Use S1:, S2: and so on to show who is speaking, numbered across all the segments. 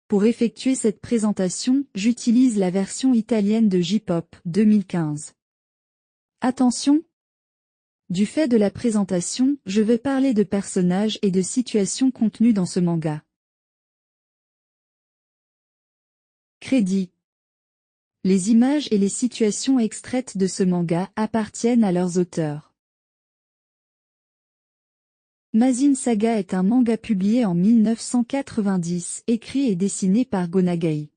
S1: Pour effectuer cette présentation, j'utilise la version italienne de J-Pop 2015. Attention! Du fait de la présentation, je vais parler de personnages et de situations contenues dans ce manga. Crédit. Les images et les situations extraites de ce manga appartiennent à leurs auteurs. Mazin Saga est un manga publié en 1990, écrit et dessiné par Go Nagai.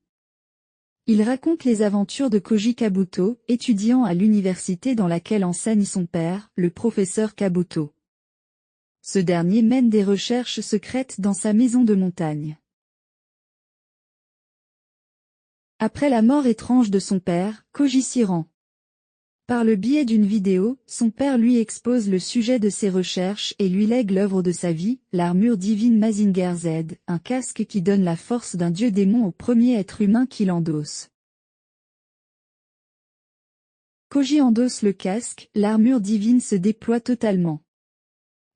S1: Il raconte les aventures de Koji Kabuto, étudiant à l'université dans laquelle enseigne son père, le professeur Kabuto. Ce dernier mène des recherches secrètes dans sa maison de montagne. Après la mort étrange de son père, Koji s'y rend. Par le biais d'une vidéo, son père lui expose le sujet de ses recherches et lui lègue l'œuvre de sa vie, l'armure divine Mazinger Z, un casque qui donne la force d'un dieu démon au premier être humain qui l'endosse. Koji endosse le casque, l'armure divine se déploie totalement.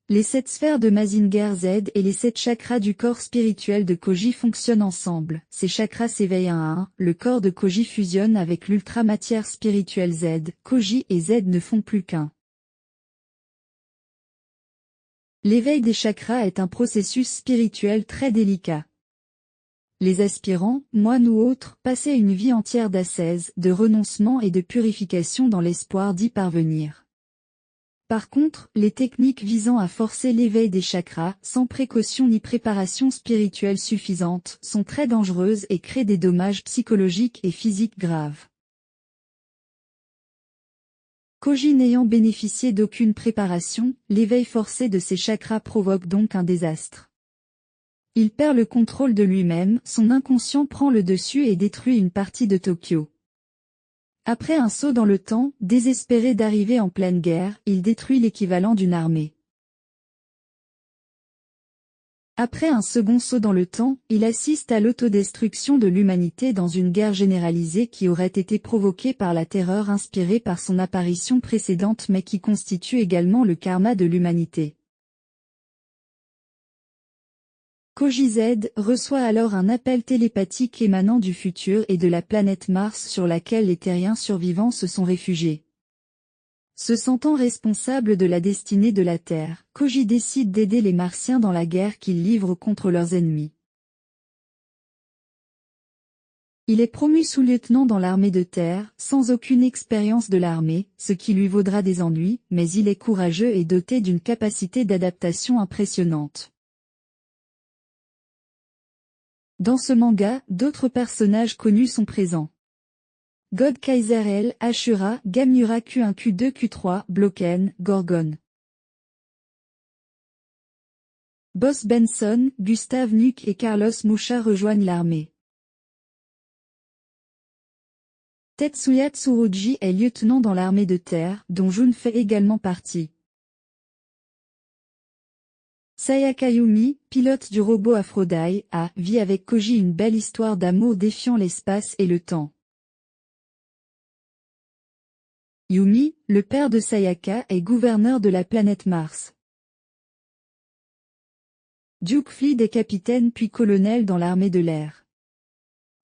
S1: Les 7 sphères de Mazinger Z et les 7 chakras du corps spirituel de Koji fonctionnent ensemble. Ces chakras s'éveillent un à un, le corps de Koji fusionne avec l'ultra-matière spirituelle Z. Koji et Z ne font plus qu'un. L'éveil des chakras est un processus spirituel très délicat. Les aspirants, moines ou autres, passaient une vie entière d'ascèse, de renoncement et de purification dans l'espoir d'y parvenir. Par contre, les techniques visant à forcer l'éveil des chakras, sans précaution ni préparation spirituelle suffisante, sont très dangereuses et créent des dommages psychologiques et physiques graves. Koji n'ayant bénéficié d'aucune préparation, l'éveil forcé de ses chakras provoque donc un désastre. Il perd le contrôle de lui-même, son inconscient prend le dessus et détruit une partie de Tokyo. Après un saut dans le temps, désespéré d'arriver en pleine guerre, il détruit l'équivalent d'une armée. Après un second saut dans le temps, il assiste à l'autodestruction de l'humanité dans une guerre généralisée qui aurait été provoquée par la terreur inspirée par son apparition précédente mais qui constitue également le karma de l'humanité. Koji Z reçoit alors un appel télépathique émanant du futur et de la planète Mars sur laquelle les terriens survivants se sont réfugiés. Se sentant responsable de la destinée de la Terre, Koji décide d'aider les Martiens dans la guerre qu'ils livrent contre leurs ennemis. Il est promu sous-lieutenant dans l'armée de terre, sans aucune expérience de l'armée, ce qui lui vaudra des ennuis, mais il est courageux et doté d'une capacité d'adaptation impressionnante. Dans ce manga, d'autres personnages connus sont présents. God Kaiser L, Ashura, Gamura Q1 Q2 Q3, Bloken, Gorgon. Boss Benson, Gustave Nuke et Carlos Mucha rejoignent l'armée. Tetsuya Tsurugi est lieutenant dans l'armée de terre, dont Jun fait également partie. Sayaka Yumi, pilote du robot Aphrodite, vit avec Koji une belle histoire d'amour défiant l'espace et le temps. Yumi, le père de Sayaka, est gouverneur de la planète Mars. Duke Fleet est capitaine puis colonel dans l'armée de l'air.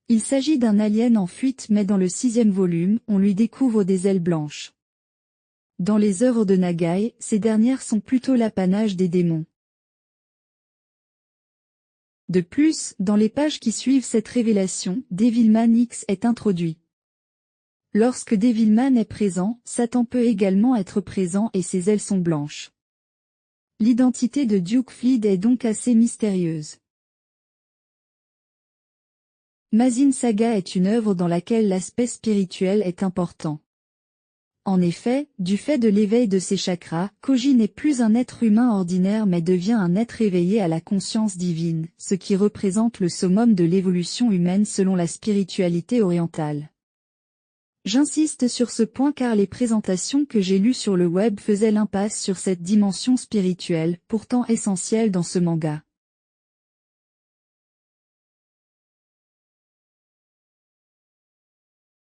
S1: Il s'agit d'un alien en fuite mais dans le 6e volume, on lui découvre des ailes blanches. Dans les œuvres de Nagai, ces dernières sont plutôt l'apanage des démons. De plus, dans les pages qui suivent cette révélation, Devilman X est introduit. Lorsque Devilman est présent, Satan peut également être présent et ses ailes sont blanches. L'identité de Duke Fleet est donc assez mystérieuse. Mazin Saga est une œuvre dans laquelle l'aspect spirituel est important. En effet, du fait de l'éveil de ses chakras, Koji n'est plus un être humain ordinaire mais devient un être éveillé à la conscience divine, ce qui représente le summum de l'évolution humaine selon la spiritualité orientale. J'insiste sur ce point car les présentations que j'ai lues sur le web faisaient l'impasse sur cette dimension spirituelle, pourtant essentielle dans ce manga.